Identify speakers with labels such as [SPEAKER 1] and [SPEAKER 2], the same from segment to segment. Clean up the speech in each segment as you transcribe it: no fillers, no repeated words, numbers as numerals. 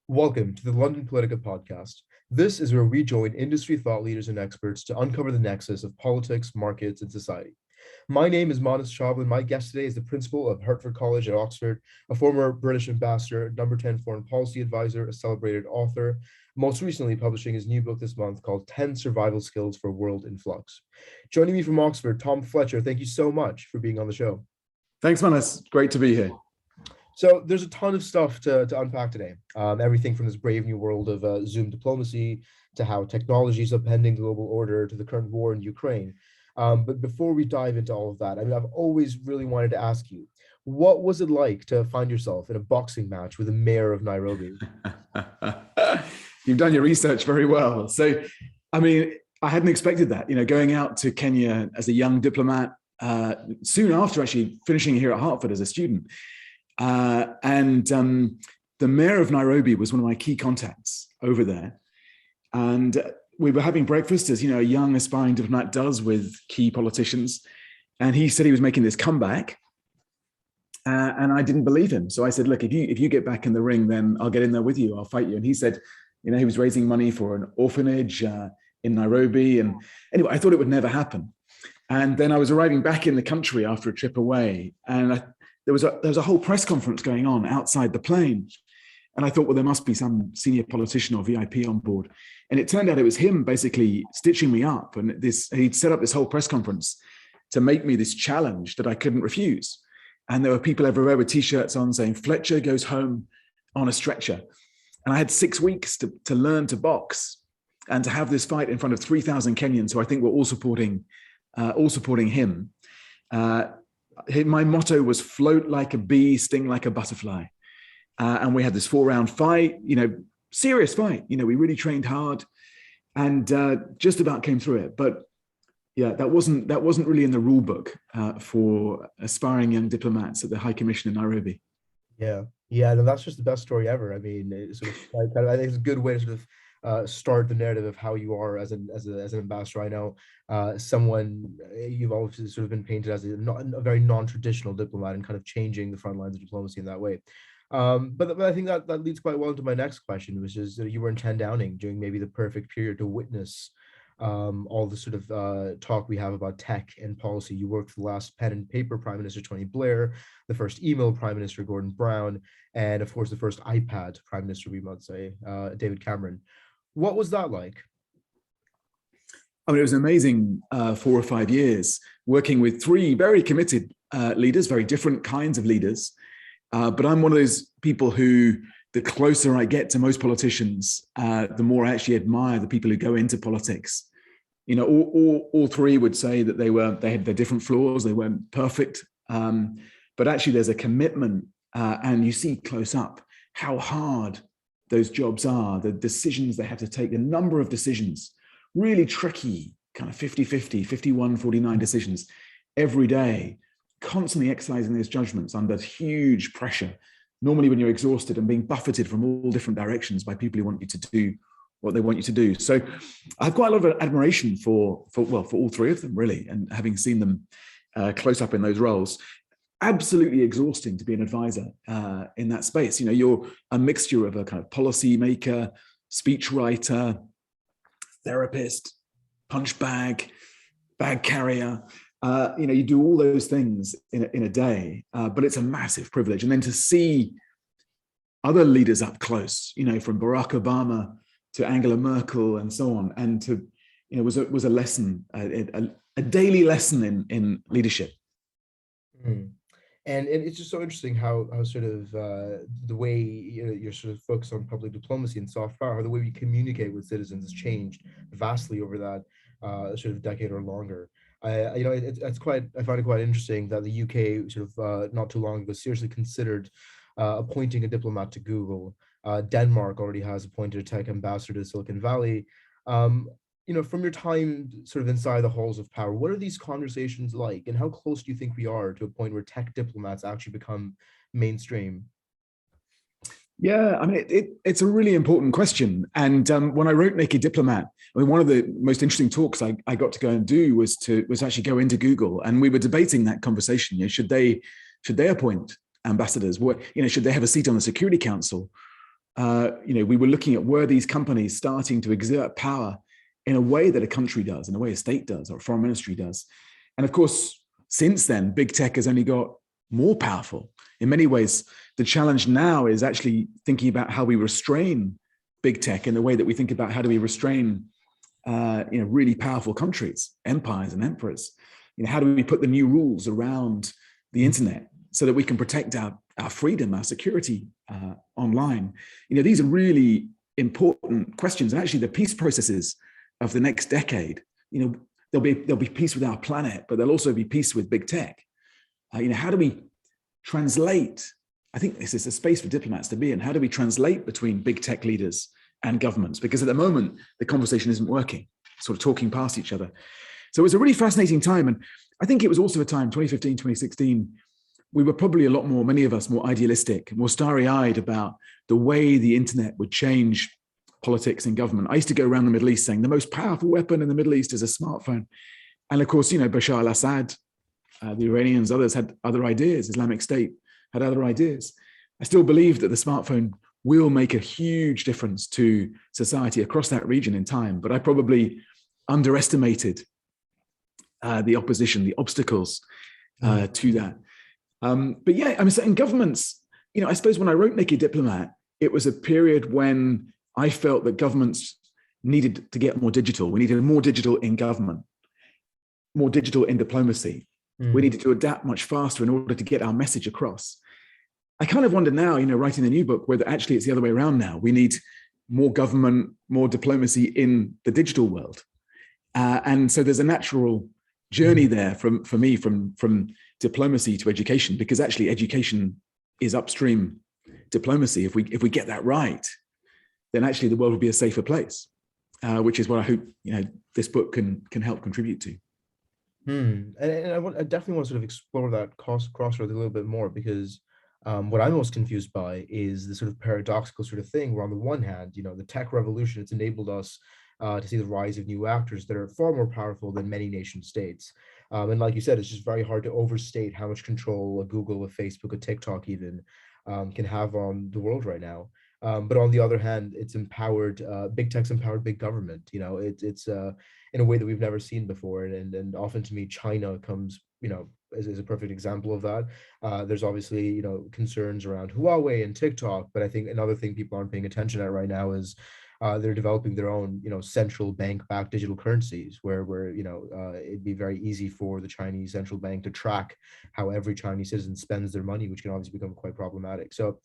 [SPEAKER 1] Welcome to the London Politica podcast. This is where we join industry thought leaders and experts to uncover the nexus of politics, markets, and society. My name is Manas Chawla. My guest today is the Principal of Hertford College at Oxford, a former British ambassador, number 10 foreign policy advisor, a celebrated author, most recently publishing his new book this month called 10 Survival Skills for a World in Flux. Joining me from Oxford, Tom Fletcher, thank you so much for being on the show.
[SPEAKER 2] Thanks, Manas. Great to be here.
[SPEAKER 1] So there's a ton of stuff to unpack today. Everything from this brave new world of Zoom diplomacy to how technology is upending the global order to the current war in Ukraine. But before we dive into all of that, I've always really wanted to ask you, what was it like to find yourself in a boxing match with the mayor of Nairobi?
[SPEAKER 2] You've done your research very well. So, I hadn't expected that, going out to Kenya as a young diplomat, soon after actually finishing here at Hertford as a student. The mayor of Nairobi was one of my key contacts over there. And we were having breakfast, as a young aspiring diplomat does with key politicians. And he said he was making this comeback. And I didn't believe him. So I said, look, if you get back in the ring, then I'll get in there with you. I'll fight you. And he said, he was raising money for an orphanage in Nairobi. And anyway, I thought it would never happen. And then I was arriving back in the country after a trip away. And there was a whole press conference going on outside the plane. And I thought, well, there must be some senior politician or VIP on board. And it turned out it was him basically stitching me up. And he'd set up this whole press conference to make me this challenge that I couldn't refuse. And there were people everywhere with T-shirts on saying, Fletcher goes home on a stretcher. And I had 6 weeks to learn to box and to have this fight in front of 3,000 Kenyans who I think were all supporting him. My motto was float like a bee, sting like a butterfly. And we had this 4-round fight, serious fight. We really trained hard and just about came through it. But yeah, that wasn't really in the rule book for aspiring young diplomats at the High Commission in Nairobi.
[SPEAKER 1] Yeah, no, that's just the best story ever. I think it's a good way to sort of start the narrative of how you are as an ambassador. I know you've always sort of been painted as a very non-traditional diplomat and kind of changing the front lines of diplomacy in that way. But I think that leads quite well into my next question, which is you were in 10 Downing during maybe the perfect period to witness all the sort of talk we have about tech and policy. You worked for the last pen and paper Prime Minister Tony Blair, the first email Prime Minister Gordon Brown, and of course the first iPad Prime Minister, we might say, David Cameron. What was that like?
[SPEAKER 2] It was an amazing 4 or 5 years working with 3 very committed leaders, very different kinds of leaders. But I'm one of those people who, the closer I get to most politicians, the more I actually admire the people who go into politics. All 3 would say that they had their different flaws, they weren't perfect. But actually there's a commitment and you see close up how hard those jobs are, the decisions they have to take, the number of decisions, really tricky, kind of 50-50, 51-49 decisions every day, constantly exercising those judgments under huge pressure, normally when you're exhausted and being buffeted from all different directions by people who want you to do what they want you to do. So I have quite a lot of admiration for all 3 of them, really, and having seen them close up in those roles. Absolutely exhausting to be an advisor in that space. You're a mixture of a kind of policy maker, speech writer, therapist, punch bag carrier. You do all those things in a day, but it's a massive privilege. And then to see other leaders up close, from Barack Obama to Angela Merkel and so on, and to, was a lesson, a daily lesson in leadership.
[SPEAKER 1] Mm. And it's just so interesting how sort of the way you're sort of focused on public diplomacy and soft power, how the way we communicate with citizens has changed vastly over that sort of decade or longer. I find it quite interesting that the UK sort of not too long ago seriously considered appointing a diplomat to Google. Denmark already has appointed a tech ambassador to Silicon Valley. From your time sort of inside the halls of power, what are these conversations like, and how close do you think we are to a point where tech diplomats actually become mainstream?
[SPEAKER 2] Yeah, it's a really important question. And when I wrote Naked Diplomat, one of the most interesting talks I got to go and do was actually go into Google, and we were debating that conversation. Should they appoint ambassadors? Should they have a seat on the Security Council? we were looking at, were these companies starting to exert power in a way that a country does, in a way a state does, or a foreign ministry does. And of course, since then, big tech has only got more powerful. In many ways, the challenge now is actually thinking about how we restrain big tech in the way that we think about how do we restrain really powerful countries, empires and emperors. How do we put the new rules around the internet so that we can protect our freedom, our security online? These are really important questions. And actually the peace processes of the next decade, there'll be peace with our planet, but there'll also be peace with big tech. How do we translate? I think this is a space for diplomats to be in. How do we translate between big tech leaders and governments? Because at the moment, the conversation isn't working, sort of talking past each other. So it was a really fascinating time. And I think it was also a time, 2015, 2016, we were probably a lot more, many of us, more idealistic, more starry-eyed about the way the internet would change politics and government. I used to go around the Middle East saying the most powerful weapon in the Middle East is a smartphone. And of course, Bashar al-Assad, the Iranians, others had other ideas. Islamic State had other ideas. I still believe that the smartphone will make a huge difference to society across that region in time. But I probably underestimated the opposition, the obstacles to that. But yeah, in governments, I suppose when I wrote Naked Diplomat, it was a period when I felt that governments needed to get more digital. We needed more digital in government, more digital in diplomacy. We needed to adapt much faster in order to get our message across. I kind of wonder now, writing the new book, whether actually it's the other way around now. We need more government, more diplomacy in the digital world. And so there's a natural journey there for me from diplomacy to education, because actually education is upstream diplomacy. If we get that right, then actually the world will be a safer place, which is what I hope this book can help contribute to.
[SPEAKER 1] And I definitely want to sort of explore that crossroads a little bit more, because what I'm most confused by is the sort of paradoxical sort of thing where, on the one hand, the tech revolution, it's enabled us to see the rise of new actors that are far more powerful than many nation states. And like you said, it's just very hard to overstate how much control a Google, a Facebook, a TikTok even can have on the world right now. But on the other hand, it's empowered, big tech's empowered big government. It's in a way that we've never seen before. And often, to me, China comes, as a perfect example of that. There's obviously, concerns around Huawei and TikTok, but I think another thing people aren't paying attention at right now is they're developing their own, central bank-backed digital currencies, where it'd be very easy for the Chinese central bank to track how every Chinese citizen spends their money, which can obviously become quite problematic. So,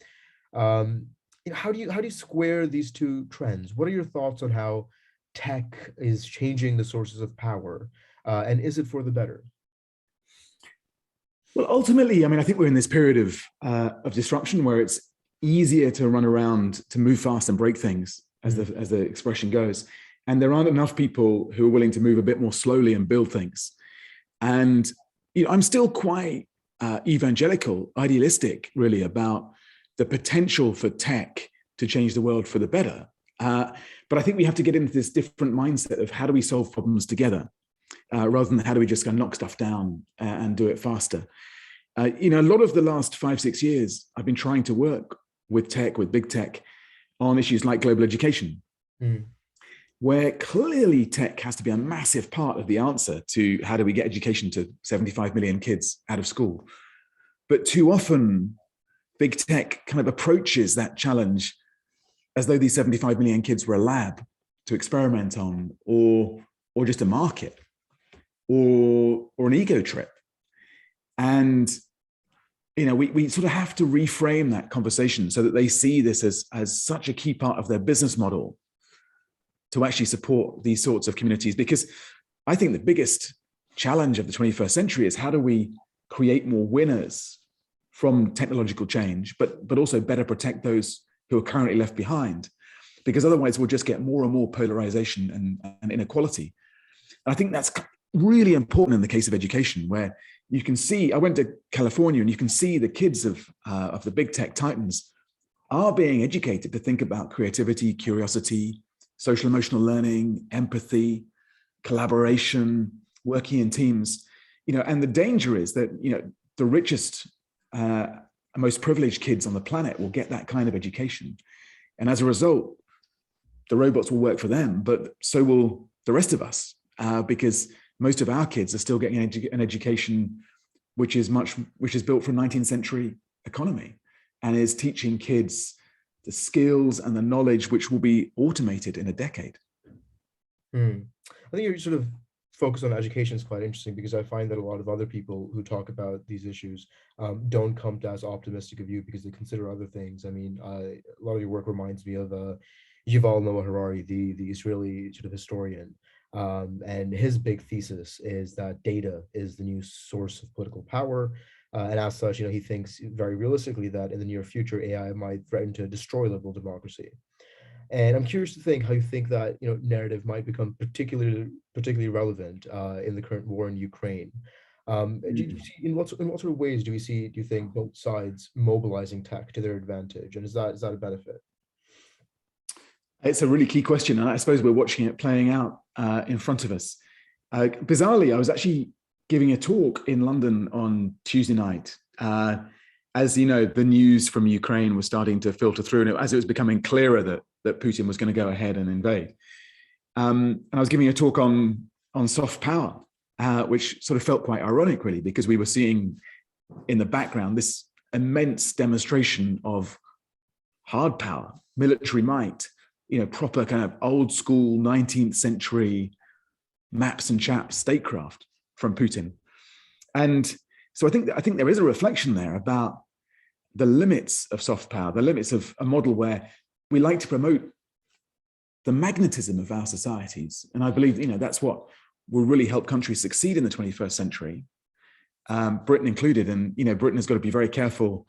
[SPEAKER 1] how do you square these two trends? What are your thoughts on how tech is changing the sources of power, and is it for the better?
[SPEAKER 2] Well, ultimately, I think we're in this period of disruption where it's easier to run around, to move fast and break things, as the expression goes. And there aren't enough people who are willing to move a bit more slowly and build things. And I'm still quite evangelical, idealistic, really, about the potential for tech to change the world for the better. But I think we have to get into this different mindset of how do we solve problems together, rather than how do we just go knock stuff down and do it faster. A lot of the last 5-6 years, I've been trying to work with tech, with big tech, on issues like global education, where clearly tech has to be a massive part of the answer to how do we get education to 75 million kids out of school. But too often, big tech kind of approaches that challenge as though these 75 million kids were a lab to experiment on, or just a market, or an ego trip. And we sort of have to reframe that conversation so that they see this as such a key part of their business model to actually support these sorts of communities. Because I think the biggest challenge of the 21st century is how do we create more winners from technological change, but also better protect those who are currently left behind, because otherwise we'll just get more and more polarization and inequality. And I think that's really important in the case of education, where you can see, I went to California, and you can see the kids of the big tech titans are being educated to think about creativity, curiosity, social emotional learning, empathy, collaboration, working in teams. And the danger is that the richest, most privileged kids on the planet will get that kind of education, And as a result, the robots will work for them, but so will the rest of us, because most of our kids are still getting an education which is built from 19th century economy and is teaching kids the skills and the knowledge which will be automated in a decade.
[SPEAKER 1] I think you're sort of focus on education is quite interesting, because I find that a lot of other people who talk about these issues don't come to as optimistic a view because they consider other things. I mean, a lot of your work reminds me of Yuval Noah Harari, the Israeli sort of historian. And his big thesis is that data is the new source of political power. And as such, he thinks very realistically that in the near future, AI might threaten to destroy liberal democracy. And I'm curious to think how you think that narrative might become particularly relevant in the current war in Ukraine. Do you see, in what sort of ways do you think both sides mobilizing tech to their advantage, and is that a benefit?
[SPEAKER 2] It's a really key question, and I suppose we're watching it playing out in front of us. Bizarrely, I was actually giving a talk in London on Tuesday night. As you know, the news from Ukraine was starting to filter through, and as it was becoming clearer that Putin was going to go ahead and invade. And I was giving a talk on soft power, which sort of felt quite ironic, really, because we were seeing in the background this immense demonstration of hard power, military might, proper kind of old school 19th century maps and chaps statecraft from Putin. And so I think there is a reflection there about the limits of soft power, the limits of a model where we like to promote the magnetism of our societies. And I believe, that's what will really help countries succeed in the 21st century, Britain included. And, Britain has got to be very careful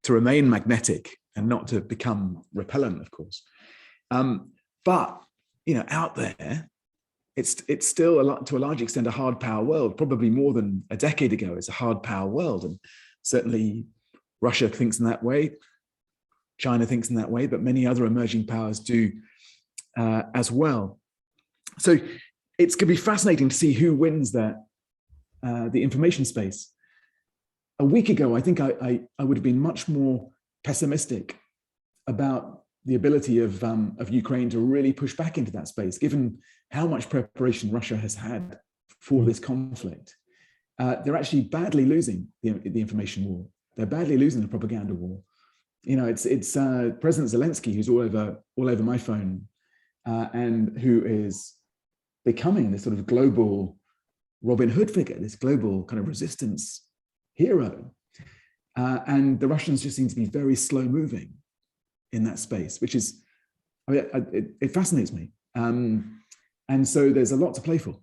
[SPEAKER 2] to remain magnetic and not to become repellent, of course. But, out there, it's still to a large extent a hard power world. Probably more than a decade ago, it's a hard power world. And certainly Russia thinks in that way. China thinks in that way, but many other emerging powers do as well. So it's going to be fascinating to see who wins the information space. A week ago, I think I would have been much more pessimistic about the ability of Ukraine to really push back into that space, given how much preparation Russia has had for this conflict. They're actually badly losing the information war. They're badly losing the propaganda war. It's President Zelensky who's all over my phone, and who is becoming this sort of global Robin Hood figure, this global kind of resistance hero. And the Russians just seem to be very slow moving in that space, which is, it fascinates me. And so there's a lot to play for.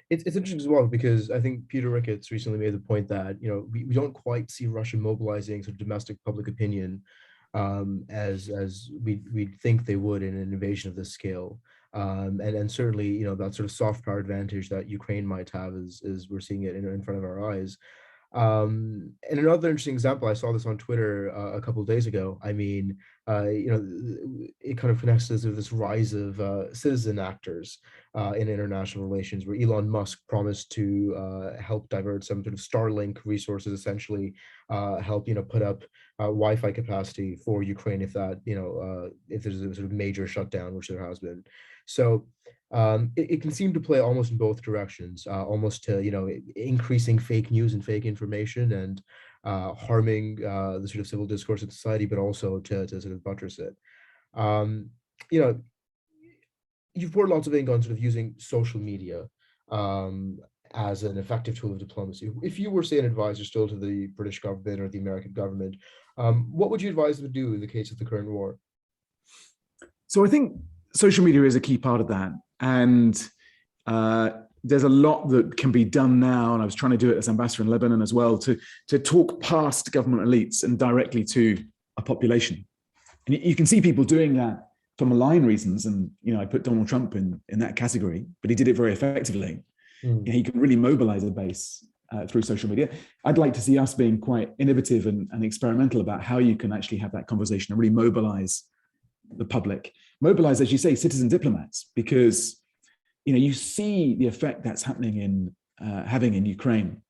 [SPEAKER 1] It's interesting as well, because I think Peter Ricketts recently made the point that we don't quite see Russia mobilizing sort of domestic public opinion as we'd think they would in an invasion of this scale. And certainly that sort of soft power advantage that Ukraine might have is we're seeing it in front of our eyes. And another interesting example, I saw this on Twitter a couple of days ago. I mean, it kind of connects to this rise of citizen actors in international relations, where Elon Musk promised to help divert some sort of Starlink resources, essentially help put up Wi-Fi capacity for Ukraine if that if there's a sort of major shutdown, which there has been. So it can seem to play almost in both directions, almost to increasing fake news and fake information and harming the sort of civil discourse of society, but also to sort of buttress it. You've poured lots of ink on sort of using social media as an effective tool of diplomacy. If you were, say, an advisor still to the British government or the American government, what would you advise them to do in the case of the current war?
[SPEAKER 2] So I think social media is a key part of that. And there's a lot that can be done now, and I was trying to do it as ambassador in Lebanon as well, to talk past government elites and directly to a population. And you can see people doing that for malign reasons, and I put Donald Trump in that category, but he did it very effectively. He can really mobilize a base through social media. I'd like to see us being quite innovative and experimental about how you can actually have that conversation and really mobilize the public. Mobilize, as you say, citizen diplomats, because you see the effect that's happening having in Ukraine,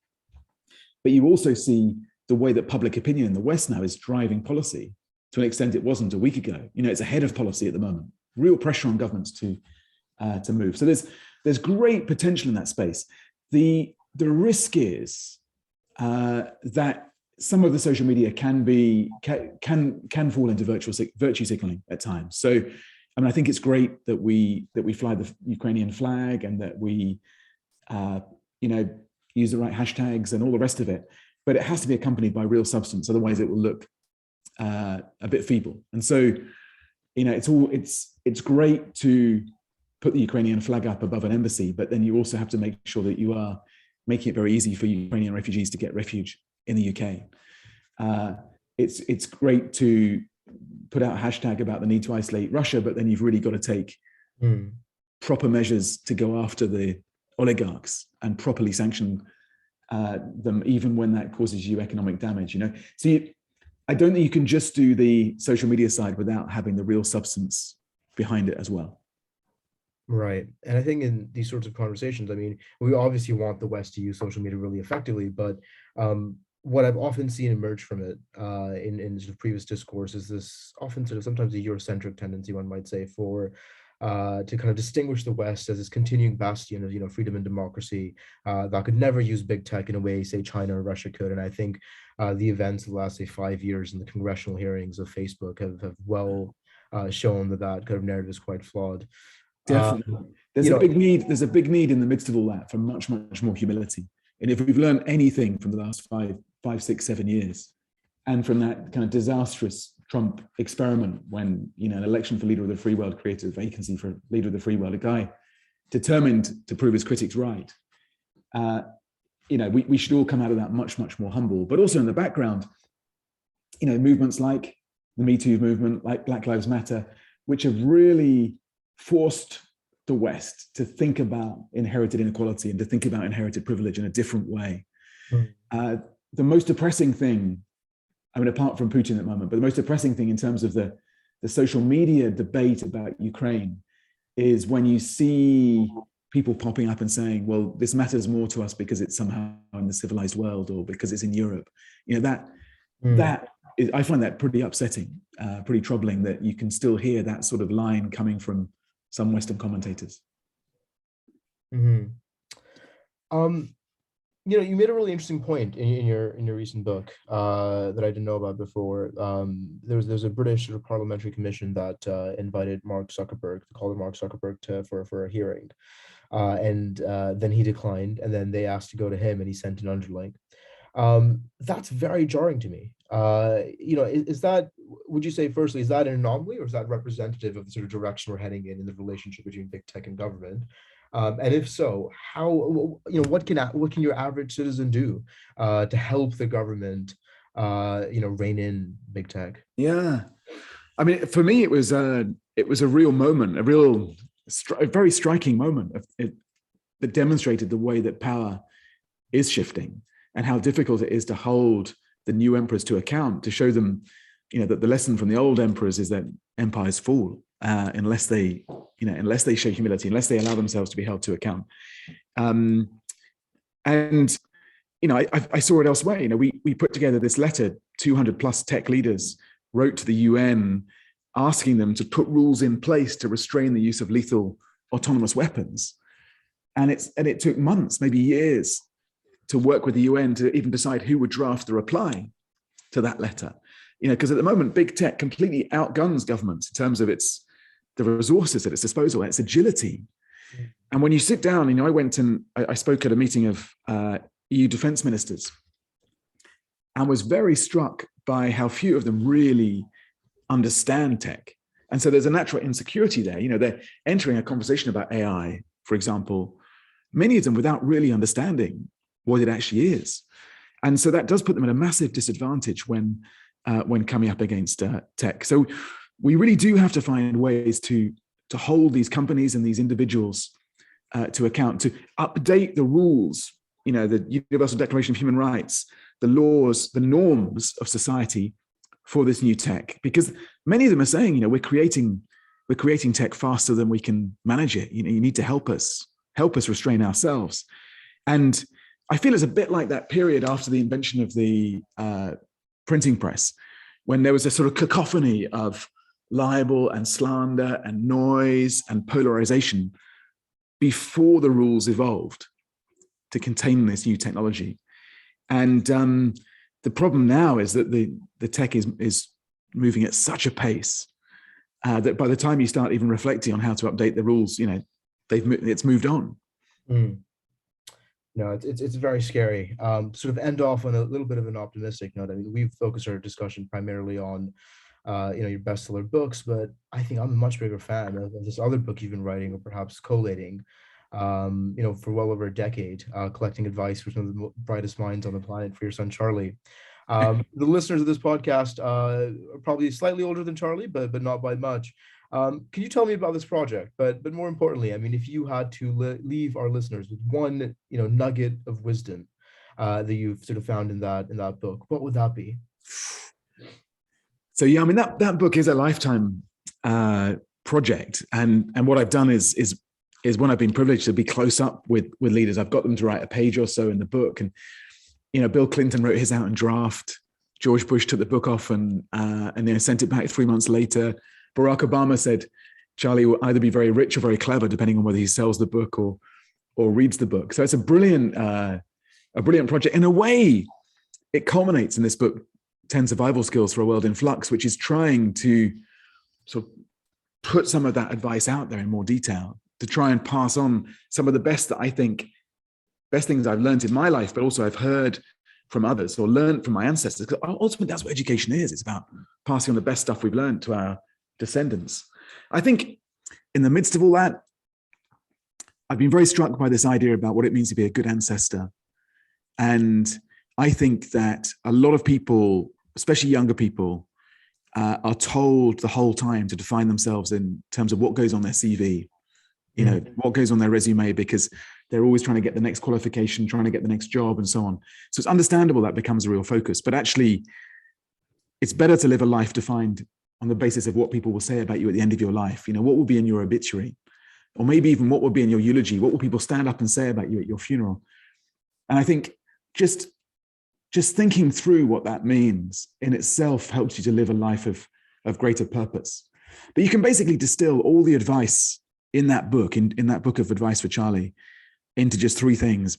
[SPEAKER 2] but you also see the way that public opinion in the West now is driving policy to an extent it wasn't a week ago. It's ahead of policy at the moment. Real pressure on governments to move. So there's great potential in that space. The risk is that some of the social media can fall into virtue signaling at times. So, I think it's great that we fly the Ukrainian flag and that we, use the right hashtags and all the rest of it. But it has to be accompanied by real substance. Otherwise, it will look a bit feeble. And so, it's great to put the Ukrainian flag up above an embassy, but then you also have to make sure that you are making it very easy for Ukrainian refugees to get refuge in the UK. It's great to put out a hashtag about the need to isolate Russia, but then you've really got to take proper measures to go after the oligarchs and properly sanction them, even when that causes you economic damage. So I don't think you can just do the social media side without having the real substance behind it as well.
[SPEAKER 1] Right. And I think in these sorts of conversations, we obviously want the West to use social media really effectively, but what I've often seen emerge from it in sort of previous discourse is this often sort of sometimes a Eurocentric tendency, one might say, for to kind of distinguish the West as this continuing bastion of freedom and democracy that could never use big tech in a way, say, China or Russia could. And I think the events of the last, say, 5 years and the congressional hearings of Facebook have well shown that kind of narrative is quite flawed.
[SPEAKER 2] Definitely. There's a big need in the midst of all that for much, much more humility. And if we've learned anything from the last 5, 6, 7 years, and from that kind of disastrous Trump experiment when, an election for leader of the free world created a vacancy for leader of the free world, a guy determined to prove his critics right, we should all come out of that much, much more humble. But also in the background, movements like the Me Too movement, like Black Lives Matter, which have really forced the West to think about inherited inequality and to think about inherited privilege in a different way. The most depressing thing, apart from Putin at the moment, but the most depressing thing in terms of the social media debate about Ukraine is when you see people popping up and saying, well, this matters more to us because it's somehow in the civilized world or because it's in Europe. I find that pretty upsetting, pretty troubling that you can still hear that sort of line coming from some Western commentators.
[SPEAKER 1] Mm-hmm. You made a really interesting point in your recent book that I didn't know about before. There's a British sort of parliamentary commission that invited Mark Zuckerberg, called Mark Zuckerberg for a hearing, and then he declined, and then they asked to go to him, and he sent an underling. That's very jarring to me. Is that, would you say, firstly, is that an anomaly, or is that representative of the sort of direction we're heading in the relationship between big tech and government? And if so, how, what can your average citizen do to help the government, rein in big tech?
[SPEAKER 2] Yeah, for me, it was a real moment, a very striking moment that demonstrated the way that power is shifting and how difficult it is to hold the new emperors to account, to show them, that the lesson from the old emperors is that empires fall unless they show humility, unless they allow themselves to be held to account. I saw it elsewhere. We put together this letter, 200 plus tech leaders wrote to the UN, asking them to put rules in place to restrain the use of lethal autonomous weapons. And it took months, maybe years, to work with the UN to even decide who would draft the reply to that letter. Because at the moment, big tech completely outguns governments in terms of the resources at its disposal, its agility. And when you sit down, I went and I spoke at a meeting of EU defense ministers and was very struck by how few of them really understand tech. And so there's a natural insecurity there. They're entering a conversation about AI, for example, many of them without really understanding what it actually is. And so that does put them at a massive disadvantage when coming up against tech. So we really do have to find ways to hold these companies and these individuals to account, to update the rules, the Universal Declaration of Human Rights, the laws, the norms of society for this new tech. Because many of them are saying, we're creating tech faster than we can manage it. You need to help us restrain ourselves. And I feel it's a bit like that period after the invention of the printing press, when there was a sort of cacophony of libel and slander and noise and polarization before the rules evolved to contain this new technology. And the problem now is that the tech is moving at such a pace that by the time you start even reflecting on how to update the rules, it's moved on.
[SPEAKER 1] Mm. No, it's very scary. Sort of end off on a little bit of an optimistic note. I mean, we've focused our discussion primarily on your bestseller books, but I think I'm a much bigger fan of this other book you've been writing, or perhaps collating, for well over a decade, collecting advice from some of the brightest minds on the planet for your son Charlie. The listeners of this podcast are probably slightly older than Charlie, but not by much. Can you tell me about this project? But more importantly, I mean, if you had to leave our listeners with one, nugget of wisdom that you've sort of found in that book, what would that be?
[SPEAKER 2] So yeah, I mean that book is a lifetime project, and what I've done is when I've been privileged to be close up with leaders, I've got them to write a page or so in the book, and Bill Clinton wrote his out in draft. George Bush took the book off and sent it back 3 months later. Barack Obama said Charlie will either be very rich or very clever, depending on whether he sells the book or reads the book. So it's a brilliant project. In a way, it culminates in this book, 10 Survival Skills for a World in Flux, which is trying to sort of put some of that advice out there in more detail, to try and pass on some of the best things I've learned in my life, but also I've heard from others or learned from my ancestors. Because ultimately, that's what education is. It's about passing on the best stuff we've learned to our descendants. I think in the midst of all that, I've been very struck by this idea about what it means to be a good ancestor. And I think that a lot of people, especially younger people, are told the whole time to define themselves in terms of what goes on their CV, what goes on their resume, because they're always trying to get the next qualification, trying to get the next job, and so on. So it's understandable that becomes a real focus, but actually it's better to live a life defined on the basis of what people will say about you at the end of your life. What will be in your obituary, or maybe even what will be in your eulogy. What will people stand up and say about you at your funeral? And I think just thinking through what that means in itself helps you to live a life of greater purpose. But you can basically distill all the advice in that book, in that book of advice for Charlie, into just three things.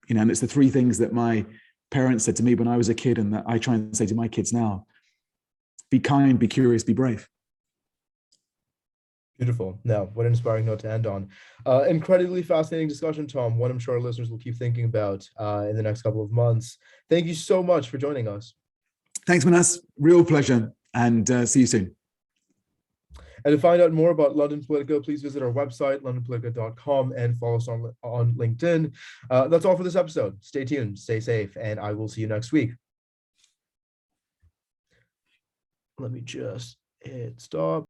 [SPEAKER 2] And it's the three things that my parents said to me when I was a kid, and that I try and say to my kids now: be kind, be curious, be brave.
[SPEAKER 1] Beautiful. Now, what an inspiring note to end on. Incredibly fascinating discussion, Tom. One I'm sure our listeners will keep thinking about in the next couple of months. Thank you so much for joining us. Thanks,
[SPEAKER 2] Manas. Real pleasure. And see you soon.
[SPEAKER 1] And to find out more about London Politica, please visit our website, londonpolitica.com, and follow us on LinkedIn. That's all for this episode. Stay tuned, stay safe, and I will see you next week. Let me just hit stop.